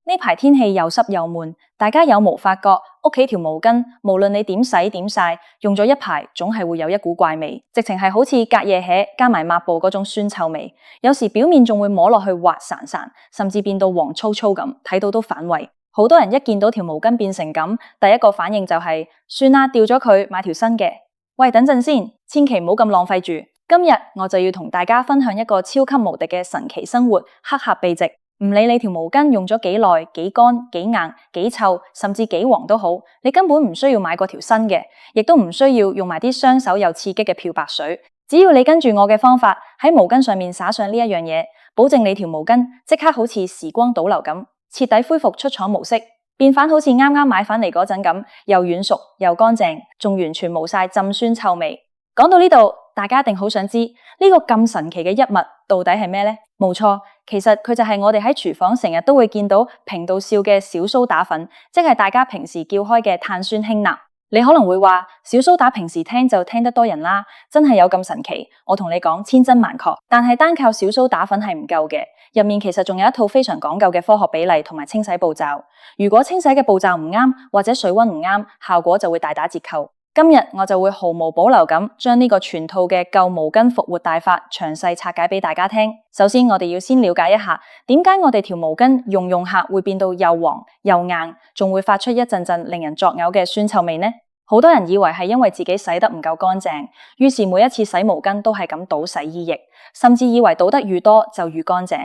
呢排天氣又濕又悶，大家有冇發覺屋企條毛巾無論你點洗點曬，用咗一排總係會有一股怪味，直情係好似隔夜蟹加埋抹布嗰種酸臭味。有時表面仲會摸落去滑潺潺，甚至變到黃粗粗咁，睇到都反胃。好多人一見到條毛巾變成咁，第一個反應就係算啦，掉咗佢，買條新嘅。喂，等陣先，千祈唔好咁浪費住。今日我就要同大家分享一個超級無敵嘅神奇生活黑盒秘籍。唔理你條毛巾用咗幾耐、幾乾、幾硬、幾臭，甚至幾黃都好，你根本唔需要買過條新嘅，亦都唔需要用埋啲傷手又刺激嘅漂白水。只要你跟住我嘅方法喺毛巾上面灑上呢一樣嘢，保證你條毛巾即刻好似時光倒流咁，徹底恢復出廠模式，變返好似啱啱買返嚟嗰陣咁，又軟熟又乾淨，仲完全冇晒浸酸臭味。講到呢度，大家一定好想知呢個咁神奇嘅一物到底係咩呢？冇錯，其實佢就係我哋喺廚房成日都會見到平到笑嘅小蘇打粉，即係大家平時叫開嘅碳酸氫鈉。你可能會話小蘇打平時聽就聽得多人啦，真係有咁神奇？我同你講千真萬確，但係單靠小蘇打粉係唔夠嘅，入面其實仲有一套非常講究嘅科學比例同埋清洗步驟。如果清洗嘅步驟唔啱，或者水溫唔啱，效果就會大打折扣。今日我就會毫無保留咁將呢個全套嘅舊毛巾復活大法詳細拆解俾大家聽。首先我哋要先了解一下點解我哋條毛巾用下會變到又黃又硬，仲會發出一陣陣令人作嘔嘅酸臭味呢？好多人以為係因為自己洗得唔夠乾淨，於是每一次洗毛巾都係咁倒洗衣液，甚至以為倒得越多就越乾淨。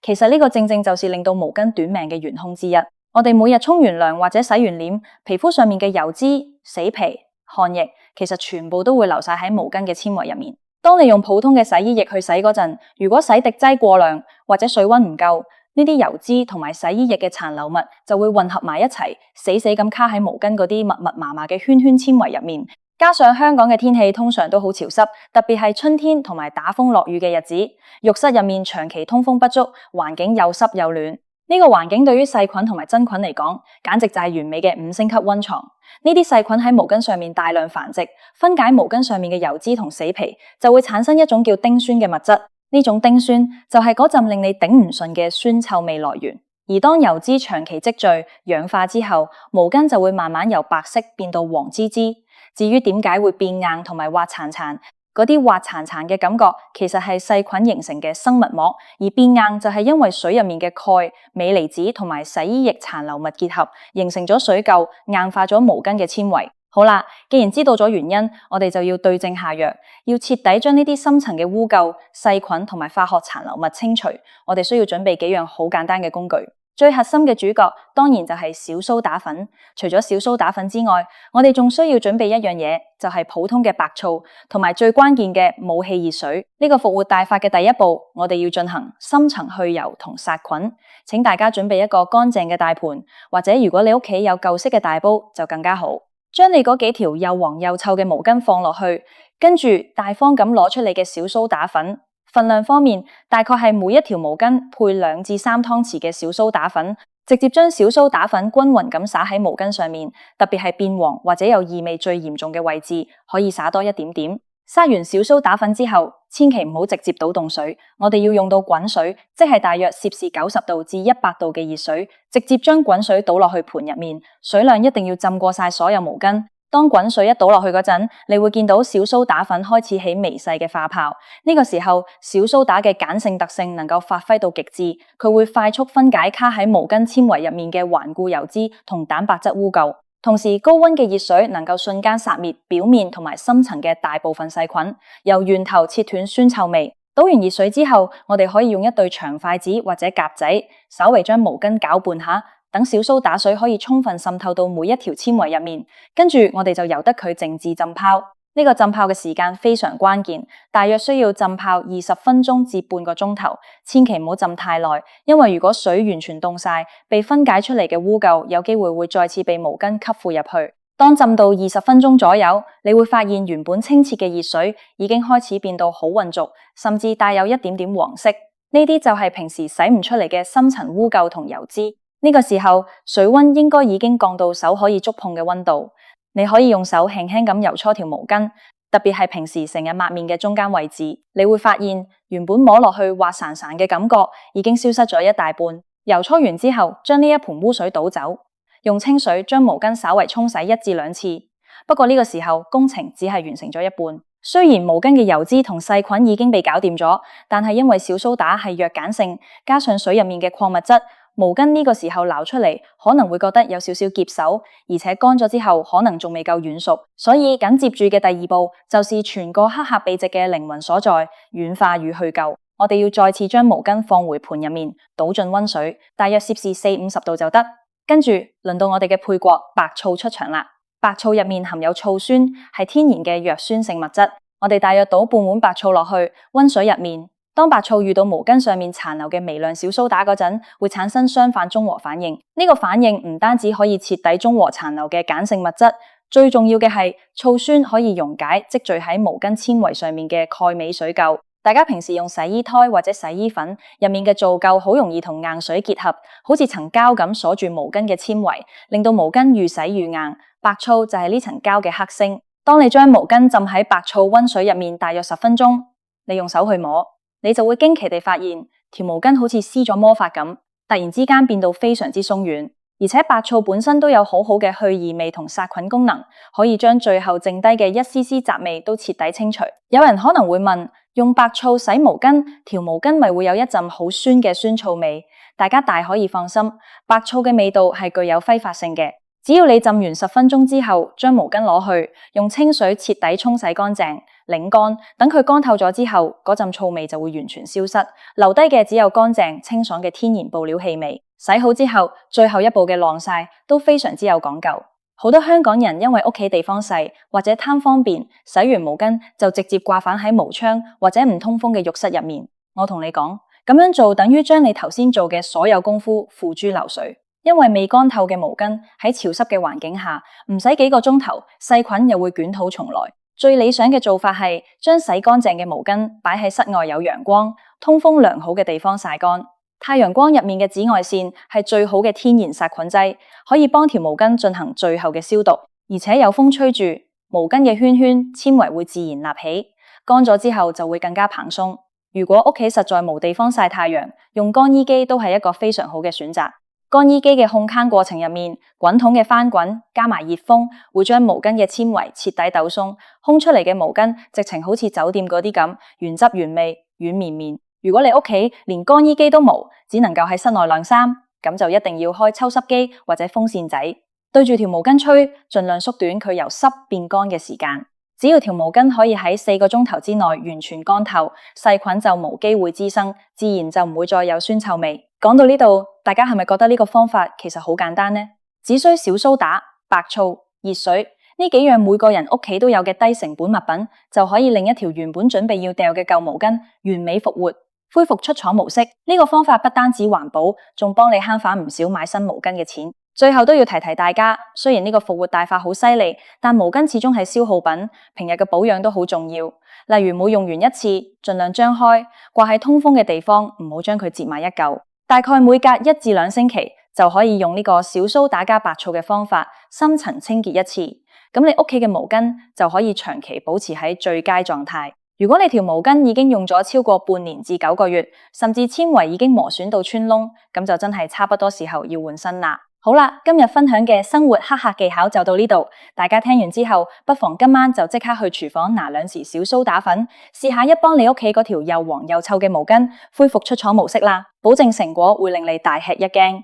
其實呢個正正就是令到毛巾短命嘅元兇之一。我哋每日沖完涼或者洗完臉，皮膚上面嘅油脂、死皮、汗液其實全部都會流晒喺毛巾嘅纖維入面。當你用普通嘅洗衣液去洗嗰陣，如果洗滌劑過量或者水溫唔夠，呢啲油脂同埋洗衣液嘅殘留物就會混合埋一齊，死死咁卡喺毛巾嗰啲密密麻麻嘅圈圈纖維入面。加上香港嘅天氣通常都好潮濕，特別係春天同埋打風落雨嘅日子，浴室入面長期通風不足，環境又濕又暖。呢個環境對於細菌同埋真菌嚟講，簡直就係完美嘅5星級溫床。呢啲細菌喺毛巾上面大量繁殖，分解毛巾上面嘅油脂同死皮，就會產生一種叫丁酸嘅物質。呢種丁酸就係嗰陣令你頂唔順嘅酸臭味來源。而當油脂長期積聚、氧化之後，毛巾就會慢慢由白色變到黃滋滋。至於點解會變硬同埋滑潺潺，嗰啲滑潺潺嘅感覺其實係細菌形成嘅生物膜，而變硬就係因為水入面嘅鈣、鎂離子同埋洗衣液殘留物結合，形成咗水垢，硬化咗毛巾嘅纖維。好啦，既然知道咗原因，我哋就要對症下藥，要徹底將呢啲深層嘅污垢、細菌同埋化學殘留物清除。我哋需要準備幾樣好簡單嘅工具。最核心嘅主角當然就係小蘇打粉。除咗小蘇打粉之外，我哋仲需要準備一樣嘢，就係普通嘅白醋，同埋最關鍵嘅冇氣熱水。呢個復活大法嘅第一步，我哋要進行深層去油同殺菌。請大家準備一個乾淨嘅大盤，或者如果你屋企有舊式嘅大煲就更加好。將你嗰幾條又黃又臭嘅毛巾放落去，跟住大方咁攞出你嘅小蘇打粉。份量方面，大概係每一條毛巾配2至3湯匙嘅小蘇打粉，直接將小蘇打粉均勻咁灑喺毛巾上面，特別係變黃或者有異味最嚴重嘅位置，可以灑多一點點。灑完小蘇打粉之後，千祈唔好直接倒凍水，我哋要用到滾水，即係大約攝氏90度至100度嘅熱水，直接將滾水倒落去盤入面，水量一定要浸過晒所有毛巾。當滾水一倒落去嗰陣，你會見到小蘇打粉開始起微細嘅化泡。呢個時候，小蘇打嘅鹼性特性能夠發揮到極致，佢會快速分解卡喺毛巾纖維入面嘅頑固油脂同蛋白質污垢。同時，高溫嘅熱水能夠瞬間殺滅表面同埋深層嘅大部分細菌，由源頭切斷酸臭味。倒完熱水之後，我哋可以用一對長筷子或者夾仔，稍微將毛巾攪拌下。等小蘇打水可以充分滲透到每一條纖維入面，跟住我哋就由得佢靜置浸泡。呢個浸泡嘅時間非常關鍵，大約需要浸泡20分鐘至半個鐘頭，千祈唔好浸太耐，因為如果水完全凍晒，被分解出嚟嘅污垢有機會會再次被毛巾吸附入去。當浸到20分鐘左右，你會發現原本清澈嘅熱水已經開始變到好渾濁，甚至帶有一點點黃色。呢啲就係平時洗唔出嚟嘅深層污垢同油脂。呢個時候，水溫應該已經降到手可以觸碰嘅溫度。你可以用手輕輕咁揉搓條毛巾，特別係平時成日抹面嘅中間位置，你會發現原本摸落去滑潺潺嘅感覺已經消失咗一大半。油搓完之後，將呢一盆污水倒走，用清水將毛巾稍為沖洗1至2次。不過呢個時候工程只係完成咗一半。雖然毛巾嘅油脂同細菌已經被搞掂咗，但係因為小蘇打係弱鹼性，加上水入面嘅礦物質，毛巾呢個時候撈出嚟可能會覺得有少少澀手，而且乾咗之後可能仲未夠軟熟。所以緊接住嘅第2步就是全個黑客秘籍嘅靈魂所在，軟化與去垢。我哋要再次將毛巾放回盤入面，倒進溫水，大約攝氏40-50度就得。跟住輪到我哋嘅配角白醋出場啦。白醋入面含有醋酸，係天然嘅弱酸性物質。我哋大約倒半碗白醋落去溫水入面，當白醋遇到毛巾上面殘留嘅微量小蘇打嗰陣，會產生相反中和反應。呢個反應唔單止可以徹底中和殘留嘅鹼性物質，最重要嘅係醋酸可以溶解積聚喺毛巾纖維上面嘅鈣鎂水垢。大家平時用洗衣胎或者洗衣粉入面嘅造垢好容易同硬水結合，好似層膠咁鎖住毛巾嘅纖維，令到毛巾愈洗愈硬。白醋就係呢層膠嘅黑星。當你將毛巾浸喺白醋溫水入面大約10分鐘，你用手去摸，你就會驚奇地發現條毛巾好似施咗魔法咁，突然之間變到非常之鬆軟。而且白醋本身都有好好嘅去異味同殺菌功能，可以將最後剩低嘅一絲絲雜味都徹底清除。有人可能會問，用白醋洗毛巾，條毛巾咪會有一陣好酸嘅酸醋味？大家大可以放心，白醋嘅味道係具有揮發性嘅。只要你浸完10分鐘之後，將毛巾攞去，用清水徹底沖洗乾淨，擰乾，等佢乾透咗之後，嗰陣醋味就會完全消失，留低嘅只有乾淨清爽嘅天然布料氣味。洗好之後，最後一步嘅晾曬都非常之有講究。好多香港人因為屋企地方細或者貪方便，洗完毛巾就直接掛反喺毛窗或者唔通風嘅浴室入面。我同你講，咁樣做等於將你頭先做嘅所有功夫付諸流水。因為未乾透嘅毛巾喺潮濕嘅環境下，唔使幾個鐘頭，細菌又會捲土重來。最理想嘅做法係將洗乾淨嘅毛巾擺喺室外有陽光、通風良好嘅地方曬乾。太陽光入面嘅紫外線係最好嘅天然殺菌劑，可以幫條毛巾進行最後嘅消毒。而且有風吹住，毛巾嘅圈圈纖維會自然立起，乾咗之後就會更加蓬鬆。如果屋企實在冇地方曬太陽，用乾衣機都係一個非常好嘅選擇。乾衣機嘅烘乾過程入面，滾筒嘅翻滾加埋熱風，會將毛巾嘅纖維徹底抖鬆，烘出嚟嘅毛巾直情好似酒店嗰啲咁，原汁原味，軟綿綿。如果你屋企連乾衣機都冇，只能夠喺室內晾衫，咁就一定要開抽濕機或者風扇仔，對住條毛巾吹，盡量縮短佢由濕變乾嘅時間。只要條毛巾可以喺4個鐘頭之內完全乾透，細菌就無機會滋生，自然就唔會再有酸臭味。講到呢度，大家係咪覺得呢個方法其實好簡單呢？只需小蘇打、白醋、熱水呢幾樣每個人屋企都有嘅低成本物品，就可以令一條原本準備要掉嘅舊毛巾完美復活，恢復出廠模式。呢個方法不單止環保，仲幫你慳返唔少買新毛巾嘅錢。最後都要提提大家，雖然呢個復活大法好犀利，但毛巾始終係消耗品，平日嘅保養都好重要。例如每用完一次，盡量張開，掛喺通風嘅地方，唔好將佢折埋一嚿。大概每隔1至2星期就可以用呢個小蘇打加白醋嘅方法深層清潔一次，咁你屋企嘅毛巾就可以長期保持喺最佳狀態。如果你條毛巾已經用咗超過半年至9個月，甚至纖維已經磨損到穿窿，咁就真係差不多時候要換新啦。好啦，今日分享嘅生活黑客技巧就到呢度，大家聽完之後，不妨今晚就即刻去廚房拿2匙小蘇打粉，試下一幫你屋企嗰條又黃又臭嘅毛巾恢復出廠模式啦，保證成果會令你大吃一驚。